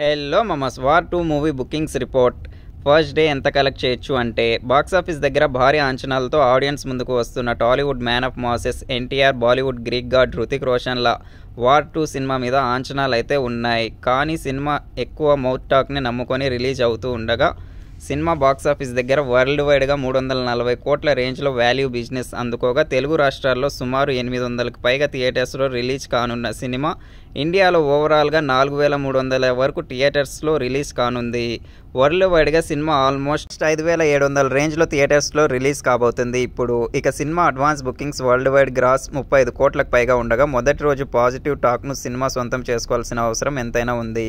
Hello మమస్ war 2 movie bookings report. First day ఎంత collect చేయొచ్చు అంటే బాక్సాఫీస్ దగ్గర భారీ అంచనాలతో ఆడియన్స్ ముందుకు వస్తున్న Tollywood man of masses NTR, Bollywood Greek god Hrithik రోషన్ల వార్ 2 సినిమా మీద అంచనాలు అయితే ఉన్నాయి. కానీ సినిమా ఎక్కువ మౌత్ టాక్ని నమ్ముకొని రిలీజ్ అవుతూ ఉండగా సినిమా బాక్సాఫీస్ దగ్గర వరల్డ్ వైడ్గా 340 కోట్ల రేంజ్లో వాల్యూ బిజినెస్ అందుకోగా తెలుగు రాష్ట్రాల్లో సుమారు 800కి పైగా థియేటర్స్లో రిలీజ్ కానున్న సినిమా ఇండియాలో ఓవరాల్గా 4300 వరకు థియేటర్స్లో రిలీజ్ కానుంది. వరల్డ్ వైడ్గా సినిమా ఆల్మోస్ట్ 5700 రేంజ్లో థియేటర్స్లో రిలీజ్ కాబోతుంది. ఇప్పుడు ఇక cinema advance bookings world wide gross 35 కోట్లకు పైగా ఉండగా మొదటి రోజు పాజిటివ్ టాక్ను సినిమా సొంతం చేసుకోవాల్సిన అవసరం ఎంతైనా ఉంది.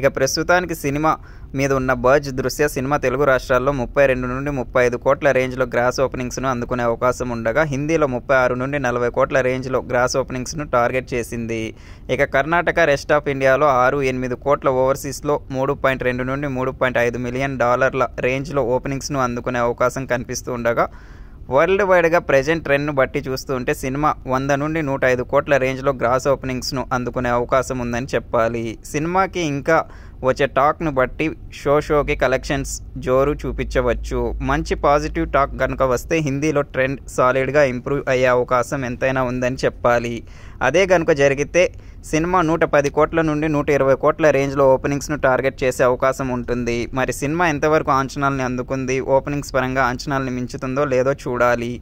ఇక ప్రస్తుతానికి సినిమా మీద ఉన్న బజ్ దృష్ట్యా సినిమా తెలుగు రాష్ట్రాల్లో 32 నుండి 35 కోట్ల రేంజ్లో గ్రాస్ ఓపెనింగ్స్ను అందుకునే అవకాశం ఉండగా హిందీలో 36 నుండి 40 కోట్ల రేంజ్లో గ్రాస్ ఓపెనింగ్స్ను టార్గెట్ చేసింది. ఇక కర్ణాటక, రెస్ట్ ఆఫ్ ఇండియాలో 6-8 కోట్ల, ఓవర్సీస్లో 3.2 నుండి 3.5 మిలియన్ డాలర్ల రేంజ్లో ఓపెనింగ్స్ను అందుకునే అవకాశం కనిపిస్తూ ఉండగా వరల్డ్ వైడ్గా ప్రజెంట్ ట్రెండ్ను బట్టి చూస్తూ ఉంటే సినిమా 100 నుండి 105 కోట్ల రేంజ్లో గ్రాస్ ఓపెనింగ్స్ను అందుకునే అవకాశం ఉందని చెప్పాలి. సినిమాకి ఇంకా వచ్చే టాక్ను బట్టి షోకి కలెక్షన్స్ జోరు చూపించవచ్చు. మంచి పాజిటివ్ టాక్ కనుక వస్తే హిందీలో ట్రెండ్ సాలిడ్గా ఇంప్రూవ్ అయ్యే అవకాశం ఎంతైనా ఉందని చెప్పాలి. అదే కనుక జరిగితే సినిమా 110 కోట్ల నుండి 120 కోట్ల రేంజ్లో ఓపెనింగ్స్ను టార్గెట్ చేసే అవకాశం ఉంటుంది. మరి సినిమా ఎంతవరకు అంచనాలని అందుకుంది, ఓపెనింగ్స్ పరంగా అంచనాలని మించుతుందో లేదో చూడాలి.